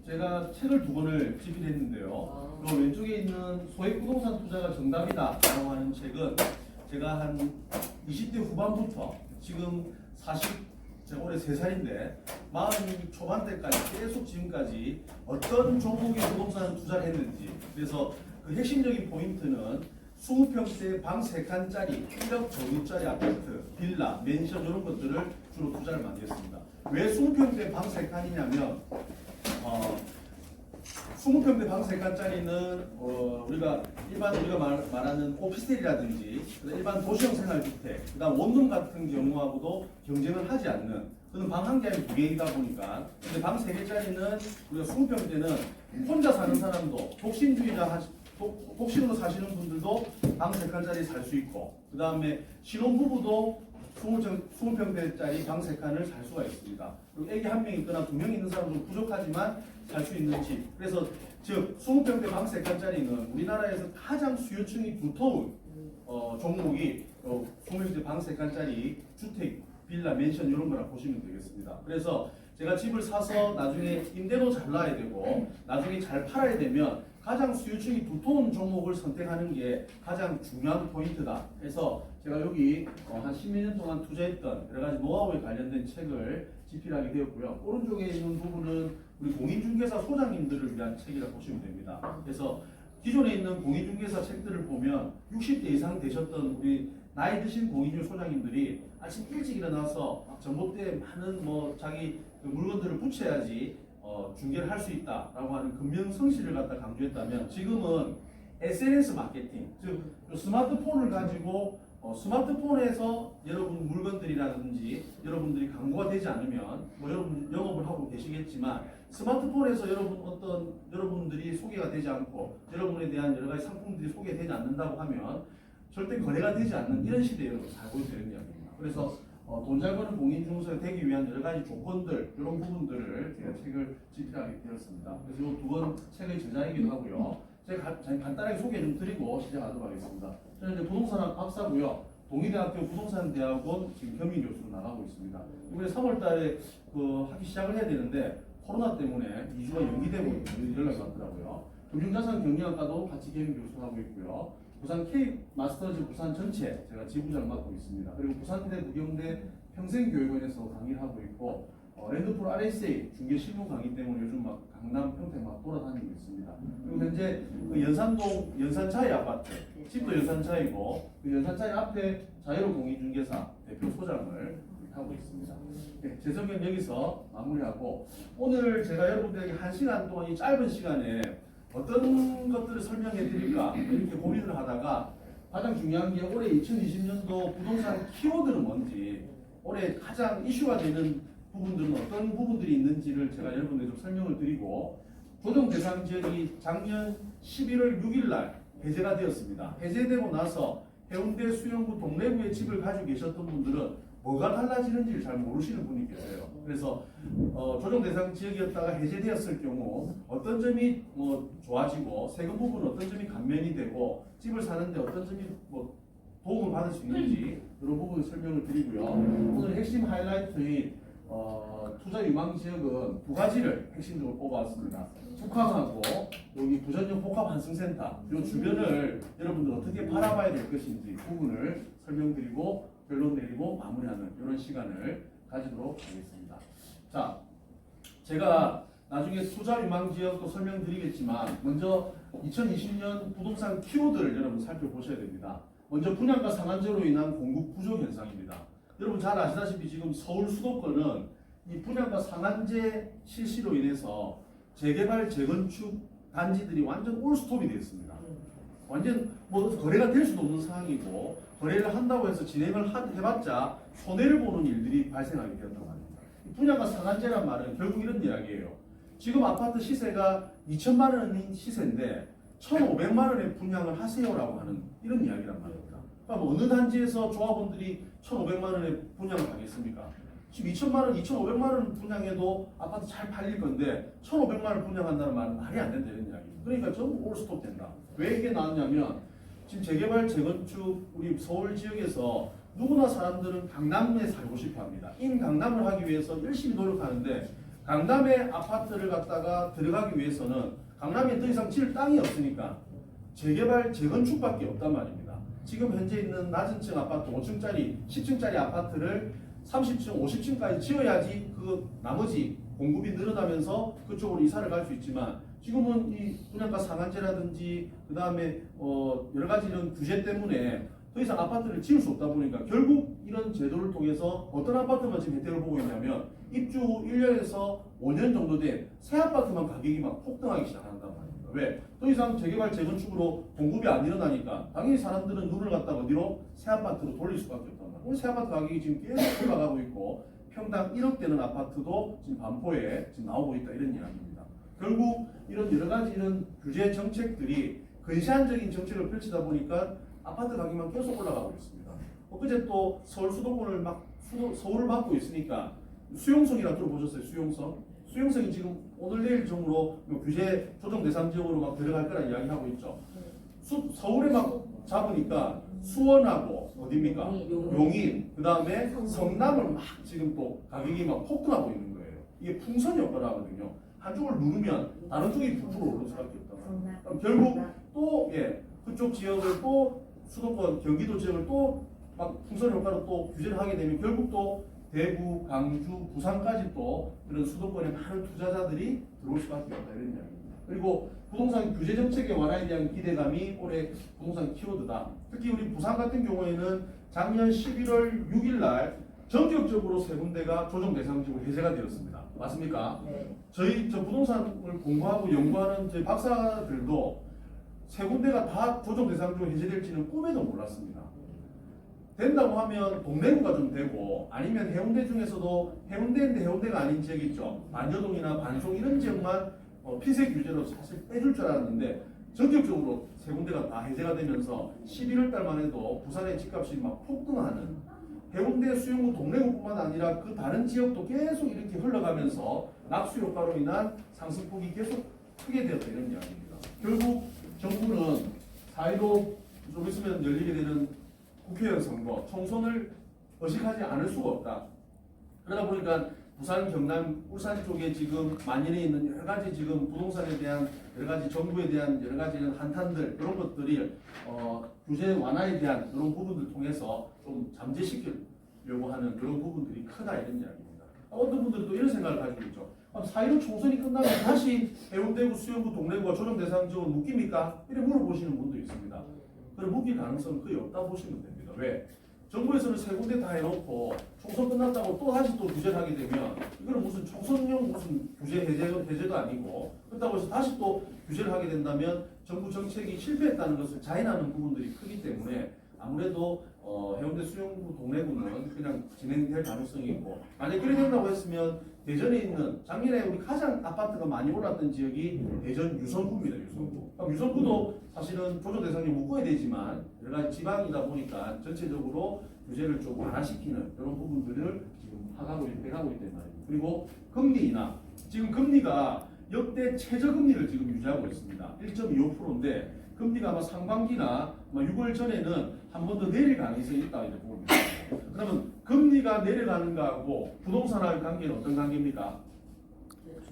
제가 책을 두 권을 집필했는데요. 그 왼쪽에 있는 소액 부동산 투자가 정답이다라고 하는 책은 제가 한 20대 후반부터 지금 제가 올해 3살인데 40 초반대까지 계속 지금까지 어떤 종목의 부동산 투자를 했는지, 그래서 그 핵심적인 포인트는 20평대 방 3칸짜리 1억 정도짜리 아파트, 빌라, 맨션 이런 것들을 주로 투자를 많이 했습니다. 왜 20평대 방 3칸이냐면 20평대 방 3칸짜리는 우리가 말하는 오피스텔이라든지 일반 도시형 생활주택, 그다음 원룸 같은 경우하고도 경쟁을 하지 않는, 그는 방 한 개 아니고 2개이다 보니까. 근데 방 3개짜리는 우리가 20평대는 혼자 사는 사람도 독신으로 사시는 분들도 방 3칸짜리 살 수 있고, 그 다음에 신혼부부도 20평대짜리 방 3칸을 살 수가 있습니다. 그리고 애기 1명 있거나 2명 있는 사람도 부족하지만 살 수 있는 집. 그래서 즉 20평대 방 3칸짜리는 우리나라에서 가장 수요층이 두터운 종목이 20평대 방 3칸짜리 주택, 빌라, 맨션 이런 거라 보시면 되겠습니다. 그래서 제가 집을 사서 나중에 임대도 잘 나야 되고 나중에 잘 팔아야 되면 가장 수요층이 두터운 종목을 선택하는 게 가장 중요한 포인트다. 그래서 제가 여기 한 10몇 년 동안 투자했던 여러 가지 노하우에 관련된 책을 집필하게 되었고요. 오른쪽에 있는 부분은 우리 공인중개사 소장님들을 위한 책이라고 보시면 됩니다. 그래서 기존에 있는 공인중개사 책들을 보면 60대 이상 되셨던 우리 나이 드신 공인중 소장님들이 아침 일찍 일어나서 전봇대에 많은 자기 물건들을 붙여야지 중개를 할 수 있다라고 하는 근면성실을 갖다 강조했다면, 지금은 SNS 마케팅, 즉 스마트폰을 가지고 스마트폰에서 여러분 물건들이라든지 여러분들이 광고가 되지 않으면 여러분 영업을 하고 계시겠지만, 스마트폰에서 여러분들이 소개가 되지 않고 여러분에 대한 여러 가지 상품들이 소개되지 않는다고 하면 절대 거래가 되지 않는 이런 시대에 여러분 살고 있는 이야기입니다. 그래서 돈 잘 버는 공인중개사가 되기 위한 여러 가지 조건들, 이런 부분들을 제가 책을 집필하게 되었습니다. 그래서 이 두 권 책의 저자이기도 하고요. 제가 간단하게 소개 좀 드리고 시작하도록 하겠습니다. 저는 이제 부동산학 박사고요. 동의대학교 부동산대학원 지금 겸임 교수로 나가고 있습니다. 이번에 3월달에 학기 시작을 해야 되는데 코로나 때문에 2주가 연기되고 연락이 왔더라고요. 금융자산 경영학과도 같이 겸임 교수하고 있고요. 부산 K 마스터즈 부산 전체 제가 지부장을 맡고 있습니다. 그리고 부산대 무경대 평생교육원에서 강의를 하고 있고, 랜드풀 RSA 중개 실무 강의 때문에 요즘 강남 평택 돌아다니고 있습니다. 그리고 현재 연산동 연산차이 아파트, 집도 연산차이고 그 연산차이 앞에 자유로 공인중개사 대표 소장을 하고 있습니다. 네, 제 설명 여기서 마무리하고, 오늘 제가 여러분들에게 1시간 동안 이 짧은 시간에 어떤 것들을 설명해 드릴까 이렇게 고민을 하다가, 가장 중요한 게 올해 2020년도 부동산 키워드는 뭔지, 올해 가장 이슈가 되는 부분들은 어떤 부분들이 있는지를 제가 여러분들에게 좀 설명을 드리고, 조정 대상 지역이 작년 11월 6일 날 해제가 되었습니다. 해제되고 나서 해운대 수영구 동래구에 집을 가지고 계셨던 분들은 뭐가 달라지는지를 잘 모르시는 분이 계세요. 그래서 조정 대상 지역이었다가 해제되었을 경우 어떤 점이 좋아지고 세금 부분은 어떤 점이 감면이 되고 집을 사는데 어떤 점이 도움을 받을 수 있는지 이런 부분을 설명을 드리고요. 오늘 핵심 하이라이트인 투자 유망 지역은 두 가지를 핵심적으로 뽑아왔습니다. 북항하고 여기 부전역 복합 환승센터, 이 주변을 여러분들 어떻게 바라봐야 될 것인지 부분을 설명드리고 결론 내리고 마무리하는 이런 시간을 가지도록 하겠습니다. 자, 제가 나중에 투자 유망 지역도 설명드리겠지만 먼저 2020년 부동산 키워드를 여러분 살펴보셔야 됩니다. 먼저 분양가 상한제로 인한 공급 부족 현상입니다. 여러분 잘 아시다시피 지금 서울 수도권은 이 분양가 상한제 실시로 인해서 재개발, 재건축 단지들이 완전 올스톱이 되었습니다. 완전 거래가 될 수도 없는 상황이고, 거래를 한다고 해서 진행을 해봤자 손해를 보는 일들이 발생하게 되었단 말입니다. 분양가 상한제란 말은 결국 이런 이야기예요. 지금 아파트 시세가 2천만 원인 시세인데 1,500만 원에 분양을 하세요라고 하는 이런 이야기란 말입니다. 그러니까 어느 단지에서 조합원들이 1,500만 원에 분양을 하겠습니까? 지금 2천만 원, 2,500만 원 분양해도 아파트 잘 팔릴 건데 1,500만 원 분양한다는 말은 말이 안 된다 이런 이야기입니다. 그러니까 전부 올스톱 된다. 왜 이게 나왔냐면 지금 재개발, 재건축 우리 서울 지역에서 누구나 사람들은 강남에 살고 싶어 합니다. 인강남을 하기 위해서 열심히 노력하는데 강남에 아파트를 갖다가 들어가기 위해서는 강남에 더 이상 질 땅이 없으니까 재개발, 재건축밖에 없단 말입니다. 지금 현재 있는 낮은 층 아파트, 5층짜리, 10층짜리 아파트를 30층, 50층까지 지어야지 그 나머지 공급이 늘어나면서 그쪽으로 이사를 갈 수 있지만 지금은 이 분양가 상한제라든지 그 다음에 여러 가지 이런 규제 때문에 더 이상 아파트를 지을 수 없다 보니까 결국 이런 제도를 통해서 어떤 아파트만 지금 혜택을 보고 있냐면 입주 후 1년에서 5년 정도 된 새 아파트만 가격이 막 폭등하기 시작한단 말입니다. 왜? 더 이상 재개발, 재건축으로 공급이 안 일어나니까 당연히 사람들은 눈을 갖다가 어디로? 새 아파트로 돌릴 수밖에 없단 말이에요. 오늘 새 아파트 가격이 지금 계속 올라가고 있고 평당 1억 되는 아파트도 지금 반포에 지금 나오고 있다 이런 이야기입니다. 결국 이런 여러 가지 이런 규제 정책들이 근시안적인 정책을 펼치다 보니까 아파트 가격만 계속 올라가고 있습니다. 엊그제 또 서울 수도권을 서울을 맡고 있으니까 수용성이라 들어보셨어요? 수용성이 지금 오늘 내일 중으로 규제 조정 대상 지역으로 막 들어갈 거라 이야기하고 있죠. 서울에 막 잡으니까 수원하고 어디입니까? 용인, 그 다음에 성남을 막 지금 또 가격이 막 폭등하고 있는 거예요. 이게 풍선 효과를 하거든요. 한쪽을 누르면 다른 쪽이 부풀어 오를 수밖에 없다. 그럼 결국 또 그쪽 지역을 또 수도권, 경기도 지역을 또 막 풍선 효과로 또 규제를 하게 되면 결국 또 대구, 강주, 부산까지 또 그런 수도권에 많은 투자자들이 들어올 수밖에 없다 이런 이야기입니다. 그리고 부동산 규제 정책의 완화에 대한 기대감이 올해 부동산 키워드다. 특히 우리 부산 같은 경우에는 작년 11월 6일 날 전격적으로 세 군데가 조정 대상지구 해제가 되었습니다. 맞습니까? 네. 저희 부동산을 공부하고 연구하는 저희 박사들도 세 군데가 다 조정 대상지구 해제될지는 꿈에도 몰랐습니다. 된다고 하면 동래구가 좀 되고 아니면 해운대 중에서도 해운대인데 해운대가 아닌 지역 있죠. 반여동이나 반송 이런 지역만 피세 규제로 사실 빼줄 줄 알았는데 전격적으로 세 군데가 다 해제가 되면서 11월 달만 해도 부산의 집값이 막 폭등하는 해운대, 수용구, 동래구뿐만 아니라 그 다른 지역도 계속 이렇게 흘러가면서 낙수 효과로 인한 상승폭이 계속 크게 되었다 이런 이야기입니다. 결국 정부는 4.15 좀 있으면 열리게 되는 국회의원 선거, 총선을 의식하지 않을 수가 없다. 그러다 보니까 부산, 경남, 울산 쪽에 지금 만연해 있는 여러 가지 지금 부동산에 대한 여러 가지 정부에 대한 여러 가지 이런 한탄들 이런 것들이 규제 완화에 대한 그런 부분들 통해서 좀 잠재시키려고 하는 그런 부분들이 크다 이런 이야기입니다. 어떤 분들은 또 이런 생각을 가지고 있죠. 4.15 총선이 끝나면 다시 해운대구, 수영구, 동래구가 조정 대상 지역을 묶입니까? 이렇게 물어보시는 분도 있습니다. 그럼 묶일 가능성은 거의 없다 보시면 됩니다. 왜? 정부에서는 세 군데 다 해놓고 총선 끝났다고 또 다시 또 규제를 하게 되면 이거는 무슨 총선용 무슨 규제 해제도 아니고 그렇다고 해서 다시 또 규제를 하게 된다면 정부 정책이 실패했다는 것을 자인하는 부분들이 크기 때문에 아무래도 해운대 수용구 동래구는 그냥 진행될 가능성이 있고 만약 그렇게 된다고 했으면 대전에 있는 작년에 우리 가장 아파트가 많이 올랐던 지역이 대전 유성구입니다. 유성구. 그럼 유성구도 사실은 조정 대상에 묶어야 되지만 여러 가지 지방이다 보니까 전체적으로 규제를 좀 완화시키는 이런 부분들을 지금 해가고 있단 말입니다. 그리고 금리 인하. 지금 금리가 역대 최저금리를 지금 유지하고 있습니다. 1.25%인데 금리가 아마 상반기나 6월 전에는 한 번 더 내릴 가능성이 있다 이렇게 보고 있습니다. 그러면 금리가 내려가는 거하고 부동산과의 관계는 어떤 관계입니까?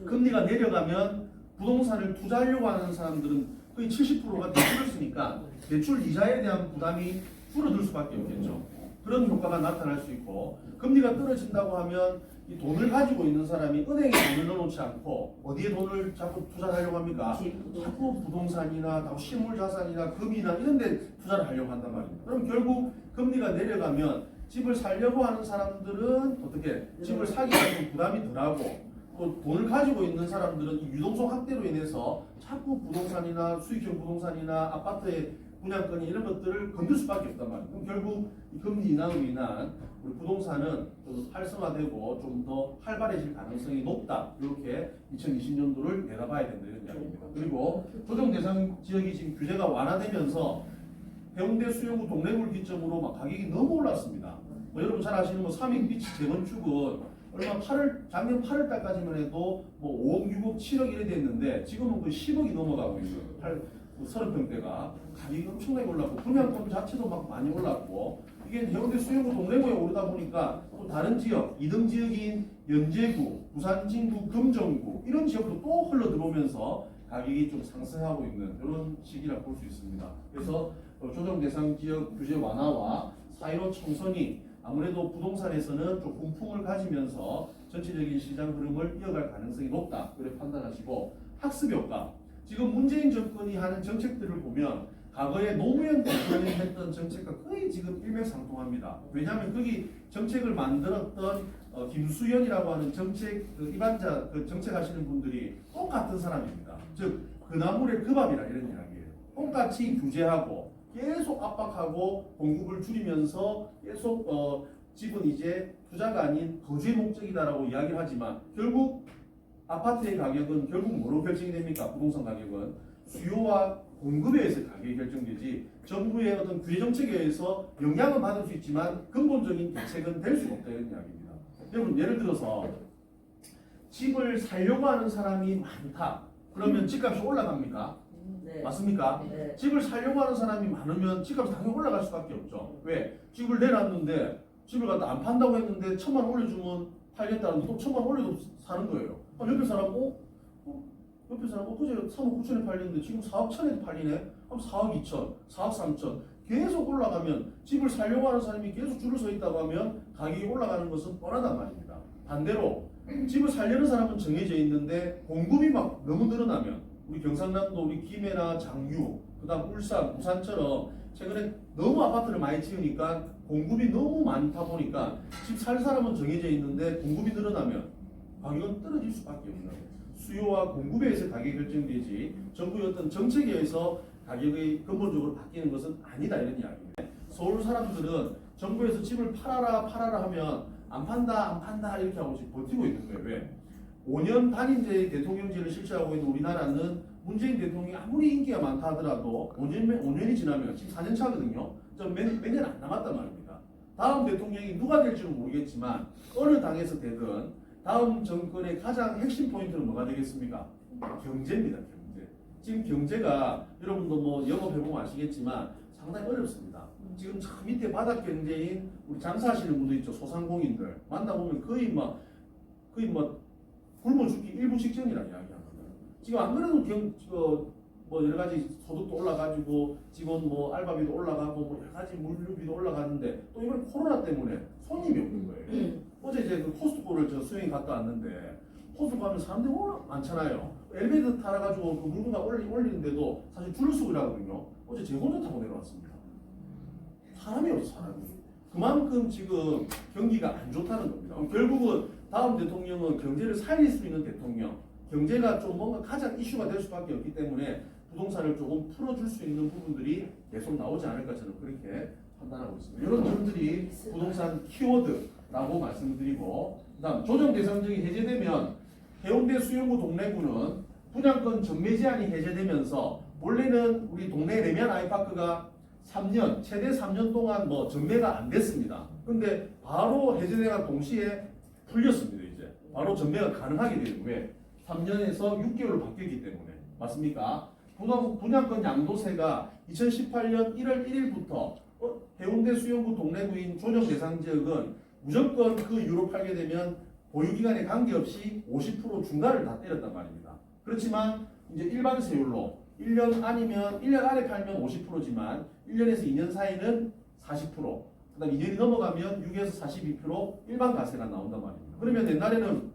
금리가 내려가면 부동산을 투자하려고 하는 사람들은 거의 70%가 대출을 쓰니까 대출 이자에 대한 부담이 줄어들 수밖에 없겠죠. 그런 효과가 나타날 수 있고 금리가 떨어진다고 하면 이 돈을 가지고 있는 사람이 은행에 돈을 넣어놓지 않고 어디에 돈을 자꾸 투자하려고 합니까? 자꾸 부동산이나 실물자산이나 금이나 이런 데 투자를 하려고 한단 말입니다. 그럼 결국 금리가 내려가면 집을 살려고 하는 사람들은 어떻게 집을 사기가 좀 부담이 덜하고 또 돈을 가지고 있는 사람들은 이 유동성 확대로 인해서 자꾸 부동산이나 수익형 부동산이나 아파트의 분양권이 이런 것들을 건들 수밖에 없단 말이에요. 그럼 결국 이 금리 인하로 인한 우리 부동산은 좀 활성화되고 좀 더 활발해질 가능성이 높다. 이렇게 2020년도를 내다봐야 된다 이런 이야기입니다. 그리고 조정 대상 지역이 지금 규제가 완화되면서 해운대, 수용구, 동래구를 기점으로 막 가격이 너무 올랐습니다. 여러분 잘 아시는 삼익비치 재건축은 얼마 작년 8월 달까지만 해도 5억, 6억, 7억 이래 됐는데 지금은 거의 10억이 넘어가고 있어요. 30평대가 가격이 엄청나게 올랐고 분양권 자체도 막 많이 올랐고 이게 해운대 수용구 동래구에 오르다 보니까 또 다른 지역 2등 지역인 연제구, 부산 진구, 금정구 이런 지역도 또 흘러 들어오면서 가격이 좀 상승하고 있는 이런 시기라 볼 수 있습니다. 그래서 조정 대상 지역 규제 완화와 4.15 총선이 아무래도 부동산에서는 좀 훈풍을 가지면서 전체적인 시장 흐름을 이어갈 가능성이 높다 그렇게 판단하시고, 학습 효과, 지금 문재인 정권이 하는 정책들을 보면 과거에 노무현 대통령이 했던 정책과 거의 지금 일맥상통합니다. 왜냐하면 거기 정책을 만들었던 김수현이라고 하는 정책 입안자 정책하시는 분들이 똑같은 사람입니다. 즉 그나물의 그 밥이라 이런 이야기예요. 똑같이 규제하고 계속 압박하고 공급을 줄이면서 계속 집은 이제 투자가 아닌 거주의 목적이다라고 이야기를 하지만 결국 아파트의 가격은 결국 뭐로 결정이 됩니까? 부동산 가격은 수요와 공급에 의해서 가격이 결정되지 정부의 어떤 규제 정책에 의해서 영향은 받을 수 있지만 근본적인 대책은 될 수가 없다 이런 이야기입니다. 여러분 예를 들어서 집을 살려고 하는 사람이 많다. 그러면 집값이 올라갑니까? 네. 맞습니까? 네. 집을 살려고 하는 사람이 많으면 집값이 당연히 올라갈 수밖에 없죠. 왜? 집을 내놨는데 집을 갖다 안 판다고 했는데 1,000만 원 올려주면 팔겠다는데 또 1,000만 원 올려도 사는 거예요. 옆에 사람 옆에 사람 그제 3억 9천에 팔렸는데 지금 4억 1천에 팔리네? 그럼 4억 2천, 4억 3천 계속 올라가면 집을 살려고 하는 사람이 계속 줄을 서 있다고 하면 가격이 올라가는 것은 뻔하단 말입니다. 반대로 집을 살려는 사람은 정해져 있는데 공급이 막 너무 늘어나면 우리 경상남도 우리 김해나 장유 그다음 울산, 부산처럼 최근에 너무 아파트를 많이 지으니까 공급이 너무 많다 보니까 집 살 사람은 정해져 있는데 공급이 늘어나면 가격은 떨어질 수밖에 없는 거예요. 수요와 공급에 의해서 가격이 결정되지 정부의 어떤 정책에 의해서 가격이 근본적으로 바뀌는 것은 아니다 이런 이야기입니다. 서울 사람들은 정부에서 집을 팔아라 하면 안 판다 이렇게 하고 지금 버티고 있는 거예요. 왜? 5년 단임제 대통령제를 실시하고 있는 우리나라는 문재인 대통령이 아무리 인기가 많다 하더라도 5년이 지나면 지금 4년 차거든요. 몇 년 안 남았단 말입니다. 다음 대통령이 누가 될지는 모르겠지만 어느 당에서 되든 다음 정권의 가장 핵심 포인트는 뭐가 되겠습니까? 경제입니다. 경제. 지금 경제가 여러분도 뭐 영업해보면 아시겠지만 상당히 어렵습니다. 지금 저 밑에 바닥 경제인 우리 장사하시는 분들 있죠. 소상공인들 만나보면 거의 막 굶어 죽기 일부 직전이라 이야기합니다. 지금 안 그래도 뭐 여러 가지 소득도 올라가지고 직원 뭐 알바비도 올라가고 뭐 여러 가지 물류비도 올라가는데 또 이번 코로나 때문에 손님이 없는 거예요. 어제 이제 그 코스트코를 저 수영이 갔다 왔는데 코스트코 가면 사람들이 워낙 많잖아요. 엘리베이터 타가지고 그 물건가 올리는데도 사실 줄을 서고 이러거든요. 어제 제 혼자 타고 내려왔습니다. 사람이 없어 사람이. 그만큼 지금 경기가 안 좋다는 겁니다. 결국은 다음 대통령은 경제를 살릴 수 있는 대통령, 경제가 좀 뭔가 가장 이슈가 될 수밖에 없기 때문에 부동산을 조금 풀어줄 수 있는 부분들이 계속 나오지 않을까 저는 그렇게 판단하고 있습니다. 이런 점들이 부동산 키워드라고 말씀드리고, 그다음 조정 대상적이 해제되면 해운대 수영구 동래구는 분양권 전매 제한이 해제되면서 원래는 우리 동네 레미안 아이파크가 3년 최대 3년 동안 뭐 전매가 안 됐습니다. 근데 바로 해제되가 동시에 풀렸습니다. 이제 바로 전매가 가능하게 되는 거예요. 3년에서 6개월로 바뀌었기 때문에. 맞습니까? 분양권 양도세가 2018년 1월 1일부터 해운대 수영구 동래구인 조정 대상 지역은 무조건 그 이후로 팔게 되면 보유기간에 관계없이 50% 중과를 다 때렸단 말입니다. 그렇지만 이제 일반 세율로 1년 아니면 1년 안에 팔면 50%지만 1년에서 2년 사이는 40%, 그다음 2년이 넘어가면 6에서 42% 일반 가세가 나온단 말입니다. 그러면 옛날에는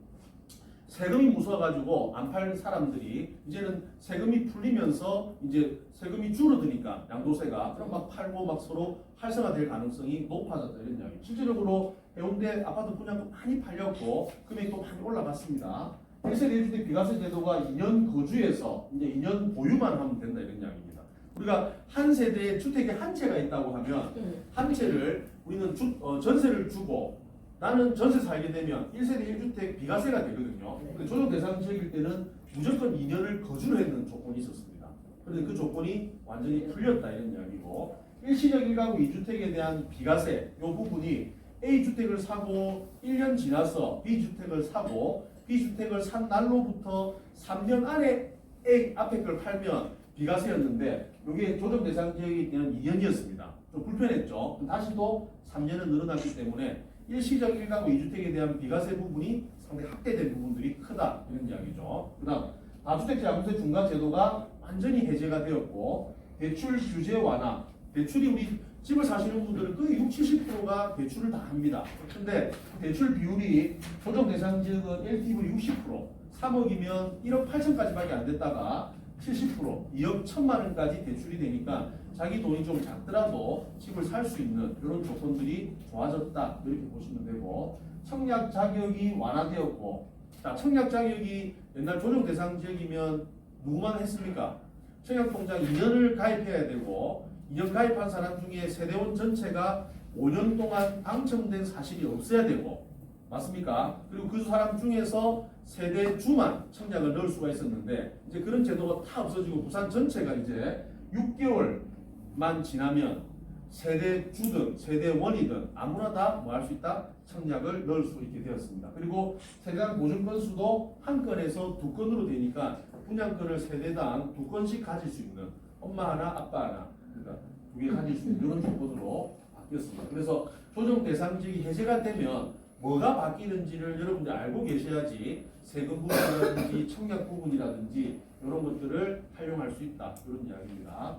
세금이 무서워가지고 안 팔 사람들이 이제는 세금이 풀리면서 이제 세금이 줄어드니까 양도세가 그럼 막 팔고 막 서로 활성화될 가능성이 높아졌다 이런 이야기. 실질적으로 해운대 아파트 분양도 많이 팔렸고 금액도 많이 올라갔습니다. 1세대 1주택 비과세 제도가 2년 거주해서 이제 2년 보유만 하면 된다 이런 이야기입니다. 우리가 한 세대에 주택이 한 채가 있다고 하면 한 채를 우리는 전세를 주고 나는 전세 살게 되면 1세대 1주택 비과세가 되거든요. 근데 조정 대상 지역일 때는 무조건 2년을 거주를 했는 조건이 있었습니다. 그런데 그 조건이 완전히 풀렸다 이런 이야기고, 일시적 1가구 2주택에 대한 비과세 이 부분이 A주택을 사고 1년 지나서 B주택을 사고 B주택을 산 날로부터 3년 안에 A 앞에 걸 팔면 비과세였는데 이게 조정 대상 지역일 때는 2년이었습니다. 좀 불편했죠. 다시 또 3년은 늘어났기 때문에 일시적 1가구 2주택에 대한 비과세 부분이 상당히 확대된 부분들이 크다 이런 이야기죠. 그다음 다주택자 양도세 중과 제도가 완전히 해제가 되었고 대출 규제 완화. 대출이 우리 집을 사시는 분들은 거의 60~70%가 대출을 다 합니다. 근데 대출 비율이 조정 대상 지역은 LTV 60%, 3억이면 1억 8천까지밖에 안 됐다가 70%, 2억 1천만 원까지 대출이 되니까 자기 돈이 좀 작더라도 집을 살 수 있는 이런 조건들이 좋아졌다 이렇게 보시면 되고 청약 자격이 완화되었고 자 청약 자격이 옛날 조정 대상 지역이면 누구만 했습니까? 청약 통장 2년을 가입해야 되고 2년 가입한 사람 중에 세대원 전체가 5년 동안 당첨된 사실이 없어야 되고 맞습니까? 그리고 그 사람 중에서 세대주만 청약을 넣을 수가 있었는데 이제 그런 제도가 다 없어지고 부산 전체가 이제 6개월만 지나면 세대주든 세대원이든 아무나 다 뭐 할 수 있다? 청약을 넣을 수 있게 되었습니다. 그리고 세대당 보증 건수도 한 건에서 두 건으로 되니까 분양권을 세대당 두 건씩 가질 수 있는 엄마 하나 아빠 하나 그러니까 두 개 가질 수 있는 이런 조건으로 바뀌었습니다. 그래서 조정 대상 지역이 해제가 되면 뭐가 바뀌는지를 여러분들 알고 계셔야지 세금 부분이라든지 청약 부분이라든지 이런 것들을 활용할 수 있다 이런 이야기입니다.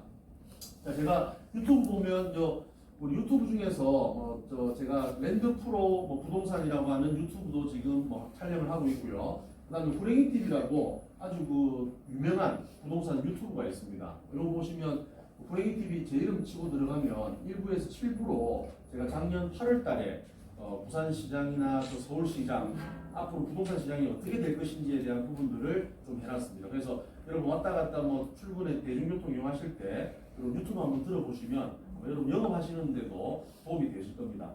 자, 제가 유튜브 보면 우리 유튜브 중에서 제가 랜드 프로 부동산이라고 하는 유튜브도 지금 촬영을 하고 있고요. 그다음에 후랭이 TV라고 아주 그 유명한 부동산 유튜브가 있습니다. 이거 보시면 후랭이 TV 제 이름 치고 들어가면 1부에서 7부로 제가 작년 8월달에 부산시장이나 또 서울시장 앞으로 부동산 시장이 어떻게 될 것인지에 대한 부분들을 좀 해놨습니다. 그래서 여러분 왔다 갔다 출근에 대중교통 이용하실 때 유튜브 한번 들어보시면 여러분 영업하시는데도 도움이 되실 겁니다.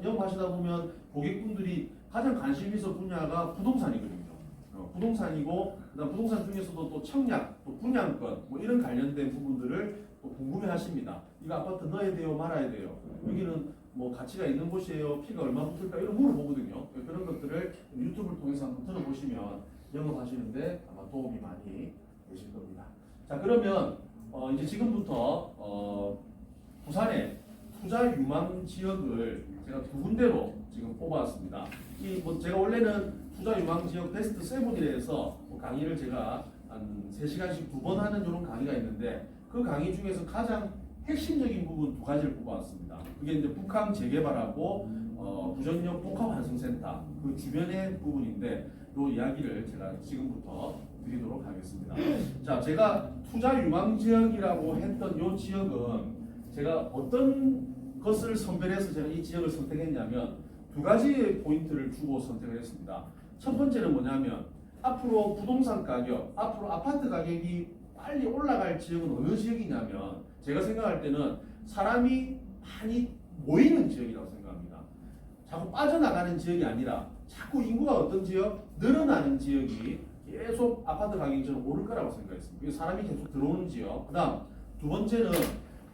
영업하시다 보면 고객분들이 가장 관심 있어 분야가 부동산이거든요. 부동산이고 그다음 부동산 중에서도 또 청약, 또 분양권 이런 관련된 부분들을 또 궁금해하십니다. 이거 아파트 넣어야 돼요, 말아야 돼요. 여기는 가치가 있는 곳이에요, 피가 얼마 붙을까 이런 물어보거든요. 그런 것들을 유튜브를 통해서 한번 들어보시면 영업하시는데 아마 도움이 많이 되실 겁니다. 자 그러면 이제 지금부터 부산의 투자 유망 지역을 제가 두 군데로 지금 뽑아왔습니다. 제가 원래는 투자 유망 지역 베스트 7이라서 강의를 제가 한 3시간씩 2번 하는 이런 강의가 있는데 그 강의 중에서 가장 핵심적인 부분 두 가지를 뽑아왔습니다. 그게 이제 북항 재개발하고 부전역 복합환승센터 그 주변의 부분인데 이 이야기를 제가 지금부터 드리도록 하겠습니다. 자, 제가 투자 유망 지역이라고 했던 이 지역은 제가 어떤 것을 선별해서 제가 이 지역을 선택했냐면 두 가지의 포인트를 주고 선택을 했습니다. 첫 번째는 뭐냐면 앞으로 부동산 가격, 앞으로 아파트 가격이 빨리 올라갈 지역은 어느 지역이냐면 제가 생각할 때는 사람이 많이 모이는 지역이라고 생각합니다. 자꾸 빠져나가는 지역이 아니라 자꾸 인구가 어떤 지역? 늘어나는 지역이 계속 아파트 가격이 저는 오를 거라고 생각했습니다. 사람이 계속 들어오는 지역. 그 다음 두 번째는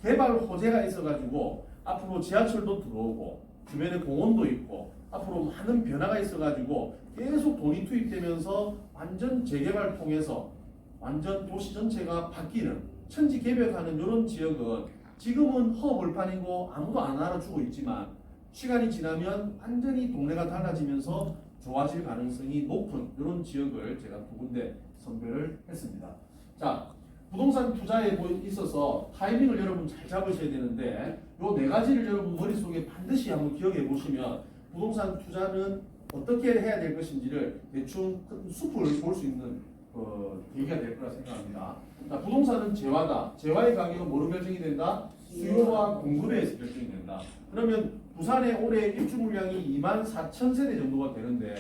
개발 호재가 있어가지고 앞으로 지하철도 들어오고 주변에 공원도 있고 앞으로 많은 변화가 있어가지고 계속 돈이 투입되면서 완전 재개발 통해서 완전 도시 전체가 바뀌는 천지개벽하는 이런 지역은 지금은 허벌판이고 아무도 안 알아주고 있지만 시간이 지나면 완전히 동네가 달라지면서 좋아질 가능성이 높은 이런 지역을 제가 두 군데 선별을 했습니다. 자, 부동산 투자에 있어서 타이밍을 여러분 잘 잡으셔야 되는데 요 네 가지를 여러분 머릿속에 반드시 한번 기억해 보시면 부동산 투자는 어떻게 해야 될 것인지를 대충 큰 숲을 볼 수 있는 계기가 될 거라 생각합니다. 자, 부동산은 재화다. 재화의 가격은 뭐로 결정이 된다? 수요와 공급에 의해서 결정이 된다. 그러면 부산의 올해 입주 물량이 24,000세대 정도가 되는데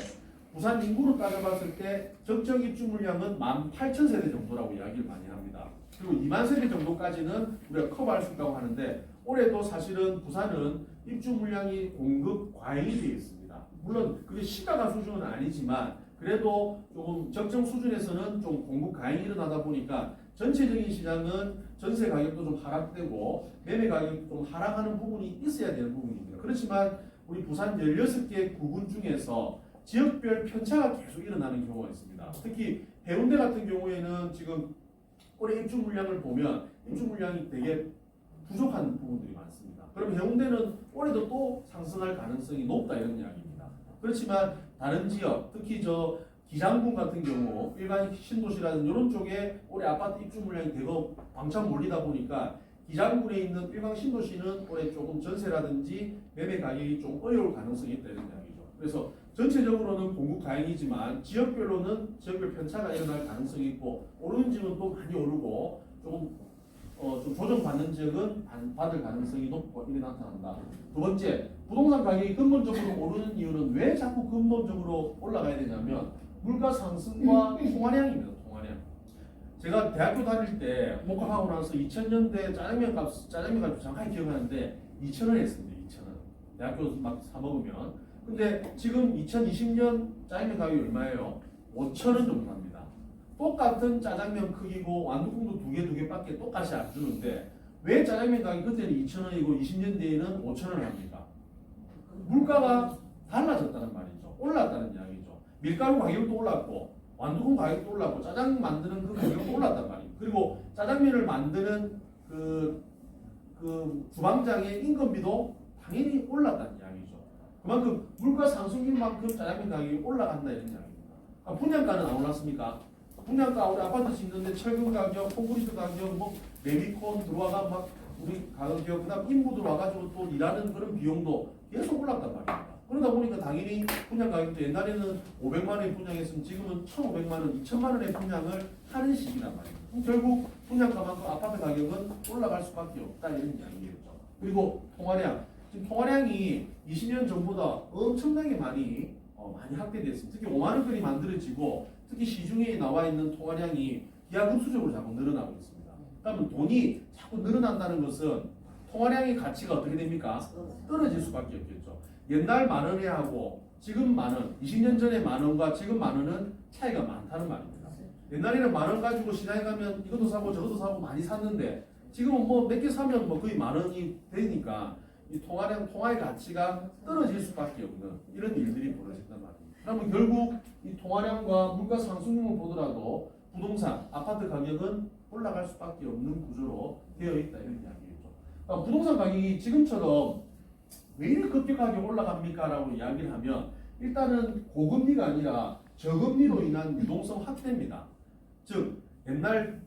부산 인구로 따져봤을 때 적정 입주 물량은 18,000세대 정도라고 이야기를 많이 합니다. 그리고 2만 세대 정도까지는 우리가 커버할 수 있다고 하는데 올해도 사실은 부산은 입주 물량이 공급 과잉이 되어 있습니다. 물론 그게 시가가 수준은 아니지만 그래도 조금 적정 수준에서는 좀 공급 과잉이 일어나다 보니까 전체적인 시장은 전세 가격도 좀 하락되고 매매 가격도 좀 하락하는 부분이 있어야 되는 부분입니다. 그렇지만 우리 부산 16개 구군 중에서 지역별 편차가 계속 일어나는 경우가 있습니다. 특히 해운대 같은 경우에는 지금 올해 입주 물량을 보면 입주 물량이 되게 부족한 부분들이 많습니다. 그럼 해운대는 올해도 또 상승할 가능성이 높다 이런 이야기입니다. 그렇지만 다른 지역, 특히 저 기장군 같은 경우 일반 신도시라든 이런 쪽에 올해 아파트 입주 물량이 대거 왕창 몰리다 보니까 기장군에 있는 일반 신도시는 올해 조금 전세라든지 매매 가격이 좀 어려울 가능성이 있다 이런 이야기죠. 그래서 전체적으로는 공급 가행이지만 지역별로는 지역별 편차가 일어날 가능성이 있고 오르는 지역은 또 많이 오르고 좀 조정받는 지역은 받을 가능성이 높고 이렇게 나타난다. 두 번째, 부동산 가격이 근본적으로 오르는 이유는 왜 자꾸 근본적으로 올라가야 되냐면 물가 상승과 통화량입니다. 통화량. 제가 대학교 다닐 때 목학하고 나서 2000년대 짜장면 값 정확히 기억하는데 2,000원 했습니다. 2,000원. 대학교 막 사 먹으면. 근데 지금 2020년 짜장면 가격이 얼마예요? 5,000원 정도 합니다. 똑같은 짜장면 크기고 완두콩도 두 개밖에 똑같이 안 주는데 왜 짜장면 가격이 그때는 2,000원이고 20년 뒤에는 5,000원을 합니까? 물가가 달라졌다는 말이죠. 올랐다는 이야기죠. 밀가루 가격도 올랐고 완두콩 가격도 올랐고 짜장 만드는 그 가격도 올랐단 말이에요. 그리고 짜장면을 만드는 그 주방장의 인건비도 당연히 올랐다는 이야기죠. 그만큼 물가 상승인 만큼 짜장면 가격이 올라간다 이런 이야기입니다. 분양가는 안 올랐습니까? 분양가 우리 아파트 짓는데 철근 가격, 콘크리트 가격, 뭐 레미콘 들어와가 막 우리 가격, 그다음 인부 들어와가지고 또 일하는 그런 비용도 계속 올랐단 말입니다. 그러다 보니까 당연히 분양 가격도 옛날에는 500만 원에 분양했으면 지금은 1,500만 원, 2,000만 원에 분양을 하는 시기란 말이에요. 결국 분양가만큼 아파트 가격은 올라갈 수밖에 없다 이런 이야기겠죠. 그리고 통화량, 지금 통화량이 20년 전보다 엄청나게 많이 확대됐습니다. 특히 5만 원권이 만들어지고 특히 시중에 나와 있는 통화량이 기하급수적으로 자꾸 늘어나고 있습니다. 그러면 돈이 자꾸 늘어난다는 것은 통화량의 가치가 어떻게 됩니까? 떨어질 수밖에 없겠죠. 옛날 만 원에 하고 지금 만 원, 20년 전에 만 원과 지금 만 원은 차이가 많다는 말입니다. 옛날에는 만 원 가지고 시장에 가면 이것도 사고 저것도 사고 많이 샀는데 지금은 뭐 몇 개 사면 뭐 거의 만 원이 되니까 이 통화의 가치가 떨어질 수밖에 없는 이런 일들이 벌어진단 말입니다. 그러면 결국 이 통화량과 물가 상승률을 보더라도 부동산, 아파트 가격은 올라갈 수밖에 없는 구조로 되어 있다 이런 이야기겠죠. 그러니까 부동산 가격이 지금처럼 왜 이렇게 급격하게 올라갑니까? 라고 이야기를 하면 일단은 고금리가 아니라 저금리로 인한 유동성 확대입니다. 즉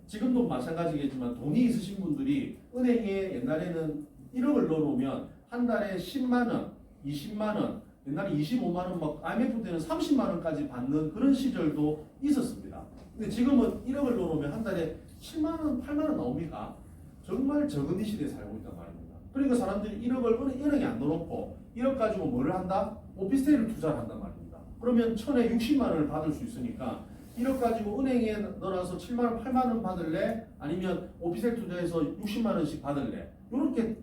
지금도 마찬가지겠지만 돈이 있으신 분들이 은행에 옛날에는 1억을 넣어놓으면 한 달에 10만 원, 20만 원, 옛날에 25만 원, 막 IMF 때는 30만 원까지 받는 그런 시절도 있었습니다. 근데 지금은 1억을 넣어놓으면 한 달에 7만 원, 8만 원 나옵니까? 정말 적은 시대에 살고 있단 말입니다. 그러니까 사람들이 1억을 은행에 안 넣어놓고 1억 가지고 뭐를 한다? 오피스텔을 투자를 한단 말입니다. 그러면 천에 60만 원을 받을 수 있으니까 1억 가지고 은행에 넣어놔서 7만 원, 8만 원 받을래? 아니면 오피스텔 투자해서 60만 원씩 받을래? 이렇게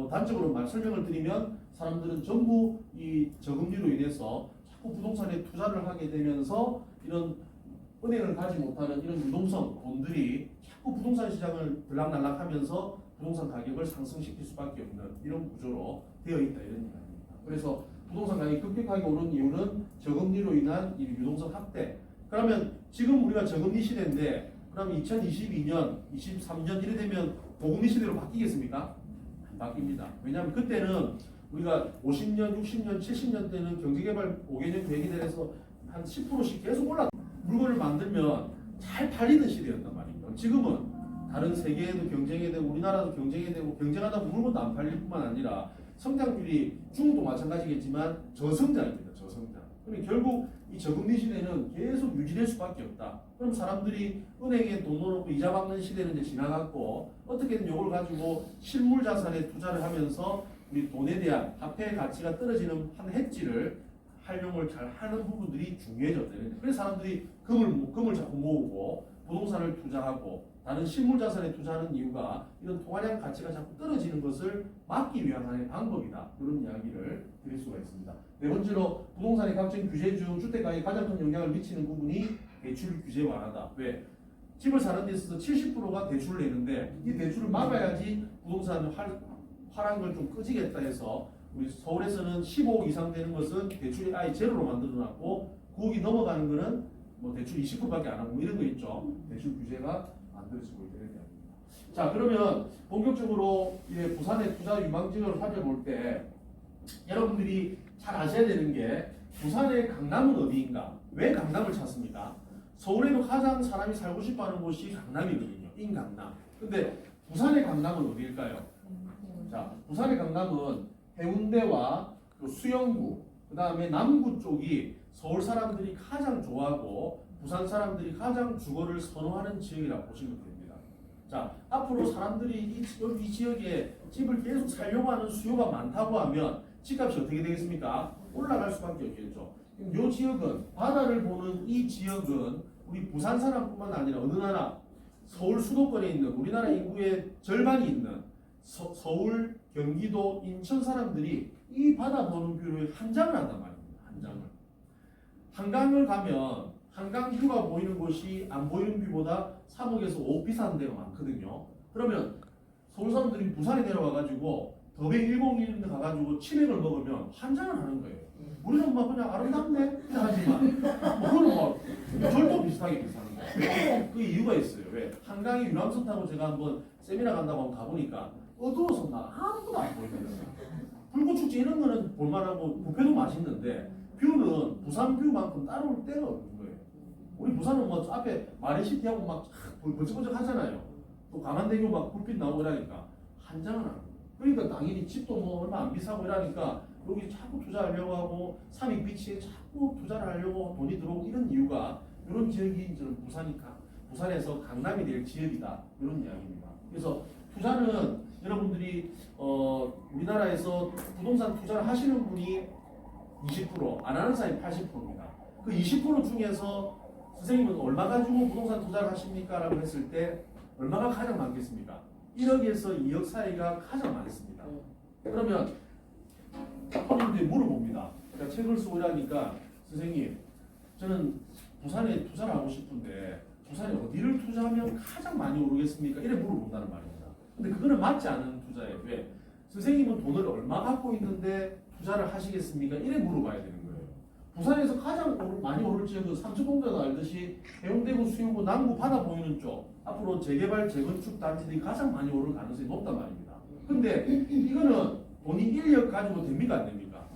단적으로 설명을 드리면 사람들은 전부 이 저금리로 인해서 자꾸 부동산에 투자를 하게 되면서 이런 은행을 가지 못하는 이런 유동성 돈들이 자꾸 부동산 시장을 들락날락하면서 부동산 가격을 상승시킬 수밖에 없는 이런 구조로 되어 있다 이런 이야기입니다. 그래서 부동산 가격이 급격하게 오른 이유는 저금리로 인한 이 유동성 확대. 그러면 지금 우리가 저금리 시대인데 그럼 2022년, 23년 이래 되면 고금리 시대로 바뀌겠습니까? 안 바뀝니다. 왜냐하면 그때는 우리가 50년, 60년, 70년 때는 경제개발 5개년 계획에 대해서 한 10%씩 계속 물건을 만들면 잘 팔리는 시대였단 말입니다. 지금은 다른 세계에도 경쟁해야 되고 우리나라도 경쟁해야 되고 경쟁하다 보면 물건도 안 팔릴 뿐만 아니라 성장률이 중국도 마찬가지겠지만 저성장입니다. 저성장. 그러면 결국 이 저금리 시대는 계속 유지될 수밖에 없다. 그럼 사람들이 은행에 돈 넣어놓고 이자 받는 시대는 이제 지나갔고 어떻게든 이걸 가지고 실물 자산에 투자를 하면서 우리 돈에 대한 화폐의 가치가 떨어지는 한 해지를 활용을 잘 하는 부분들이 중요해졌다. 그래서 사람들이 금을 자꾸 모으고 부동산을 투자하고 다른 실물 자산에 투자하는 이유가 이런 통화량 가치가 자꾸 떨어지는 것을 막기 위한 하나의 방법이다. 이런 이야기를 드릴 수가 있습니다. 네 번째로 부동산의 각종 규제 중 주택가에 가장 큰 영향을 미치는 부분이 대출 규제 완화다. 왜? 집을 사는 데 있어서 70%가 대출을 내는데 이 대출을 막아야지 부동산 화랑을 좀 끄지겠다 해서 우리 서울에서는 15억 이상 되는 것은 대출이 아예 제로로 만들어놨고 9억이 넘어가는 거는 뭐 대출 20%밖에 안 하고 이런 거 있죠. 대출 규제가 만들어지고 있는 이야기입니다. 자, 그러면 본격적으로 이제 부산의 투자 유망지를 살펴볼 때 여러분들이 잘 아셔야 되는 게 부산의 강남은 어디인가? 왜 강남을 찾습니까? 서울에도 가장 사람이 살고 싶어하는 곳이 강남이거든요. 인강남. 근데 부산의 강남은 어디일까요? 자, 부산의 강남은 해운대와 또 수영구, 그 다음에 남구 쪽이 서울 사람들이 가장 좋아하고 부산 사람들이 가장 주거를 선호하는 지역이라고 보시면 됩니다. 자, 앞으로 사람들이 이 지역에 집을 계속 살려고 하는 수요가 많다고 하면 집값이 어떻게 되겠습니까? 올라갈 수밖에 없겠죠. 이 지역은 바다를 보는 이 지역은 우리 부산 사람뿐만 아니라 어느 나라 서울 수도권에 있는 우리나라 인구의 절반이 있는 서울, 경기도, 인천 사람들이 이 바다 보는 뷰를 한장을 한단 말입니다. 한장을. 한강을 가면 한강 뷰가 보이는 곳이 안 보이는 뷰보다 3억에서 5억 비싼 데가 많거든요. 그러면 서울 사람들이 부산에 내려와가지고 더베 101에 가가지고 치맥을 먹으면 한장을 하는 거예요. 우리는 막 그냥 아름답네 하지만 그거는 막 절도 비슷하게 비슷하는 거예요. 그 이유가 있어요. 왜? 한강이 유람선 타고 제가 한번 세미나 간다고 한번 가보니까 어두워서 막 아무것도 안 보이거든요. 불꽃축제 이런 거는 볼만하고 뷔페도 맛있는데 뷰는 부산 뷰만큼 따라올 데가 없는 거예요. 우리 부산은 뭐 앞에 마린시티하고 막 번쩍번쩍 하잖아요. 또 강한대교 막 불빛 나오고 이러니까 한장은 안 해요. 그러니까 당연히 집도 뭐 얼마 안 비싸고 이러니까 여기 자꾸 투자하려고 하고 삼익 비치에 자꾸 투자를 하려고 돈이 들어오고 이런 이유가 이런 지역이 저는 부산에서 강남이 될 지역이다 이런 이야기입니다. 그래서 투자는 여러분들이 우리나라에서 부동산 투자를 하시는 분이 20%, 안 하는 사람이 80%입니다. 그 20% 중에서 선생님은 얼마 가지고 부동산 투자를 하십니까? 라고 했을 때 얼마가 가장 많겠습니까? 1억에서 2억 사이가 가장 많습니다. 그러면 학부모님들이 물어봅니다. 그러니까 책을 쓰고 이러니까 선생님 저는 부산에 투자를 하고 싶은데 부산에 어디를 투자하면 가장 많이 오르겠습니까? 이래 물어본다는 말입니다. 근데 그거는 맞지 않은 투자예요. 왜? 선생님은 돈을 얼마 갖고 있는데 투자를 하시겠습니까? 이래 물어봐야 되는 거예요. 부산에서 가장 많이 오를 지역은 삼천동자도 알듯이 해운대구, 수영구, 남구 바다 보이는 쪽 앞으로 재개발, 재건축 단지들이 가장 많이 오를 가능성이 높단 말입니다. 근데 이거는 돈이 1억 가지고 됩니까? 안 됩니까?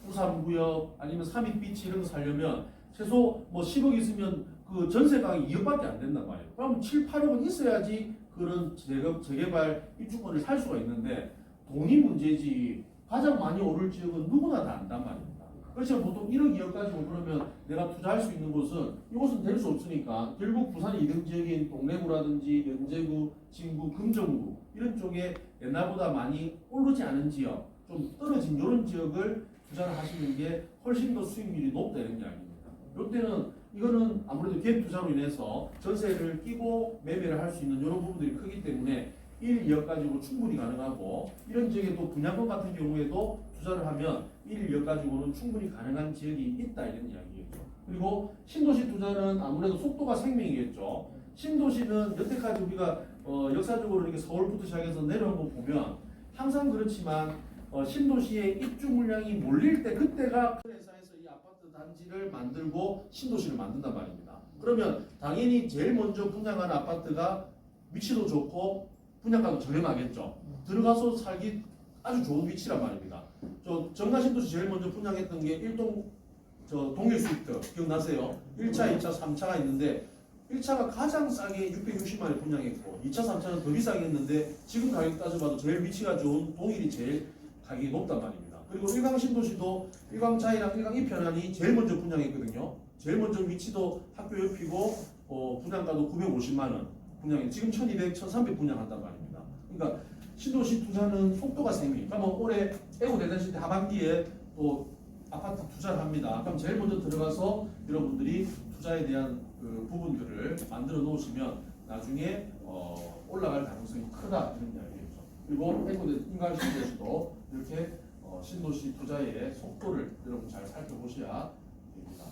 부산구역 아니면 삼익비치 이런 거 살려면 최소 뭐 10억 있으면 그 전세 가격이 2억밖에 안 된단 말이에요. 그럼 7, 8억은 있어야지 그런 재개발 입주권을 살 수가 있는데 돈이 문제지 가장 많이 오를 지역은 누구나 다 안단 말입니다. 그래서 보통 1억, 2억 가지고 그러면 내가 투자할 수 있는 곳은 이곳은 될 수 없으니까 결국 부산의 이등 지역인 동래구라든지 연제구, 진구, 금정구 이런 쪽에 옛날보다 많이 오르지 않은 지역, 좀 떨어진 이런 지역을 투자를 하시는 게 훨씬 더 수익률이 높다 이런 이야기입니다. 이때는 이거는 아무래도 갭 투자로 인해서 전세를 끼고 매매를 할 수 있는 이런 부분들이 크기 때문에 1, 2억 가지고 충분히 가능하고 이런 지역에 또 분양권 같은 경우에도 투자를 하면 1, 2억 가지고는 충분히 가능한 지역이 있다 이런 이야기겠죠. 그리고 신도시 투자는 아무래도 속도가 생명이겠죠. 신도시는 여태까지 우리가 역사적으로 이렇게 서울부터 시작해서 내려온 거 보면 항상 그렇지만 신도시의 입주 물량이 몰릴 때 그때가 그 회사에서 이 아파트 단지를 만들고 신도시를 만든단 말입니다. 그러면 당연히 제일 먼저 분양한 아파트가 위치도 좋고 분양가도 저렴하겠죠. 들어가서 살기 아주 좋은 위치란 말입니다. 저 정가신도시 제일 먼저 분양했던 게 일동 동일 스위트 기억나세요? 1차, 2차, 3차가 있는데 1차가 가장 싸게 660만에 분양했고 2차, 3차는 더 비싸게 했는데 지금 가격 따져봐도 제일 위치가 좋은 동일이 제일 가격이 높단 말입니다. 그리고 일광신도시도 일광차이랑 일광 이편안이 제일 먼저 분양했거든요. 제일 먼저 위치도 학교 옆이고 분양가도 950만원 분양해 지금 1200, 1300 분양한단 말입니다. 그러니까 신도시 투자는 속도가 생기. 그러면 올해 애고 대전시대 하반기에 또 아파트 투자를 합니다. 그럼 제일 먼저 들어가서 여러분들이 투자에 대한 그 부분들을 만들어 놓으시면 나중에 올라갈 가능성이 크다 이런 이야기겠죠. 그리고 애고 인간신도시도 이렇게 신도시 투자의 속도를 여러분 잘 살펴보셔야 됩니다.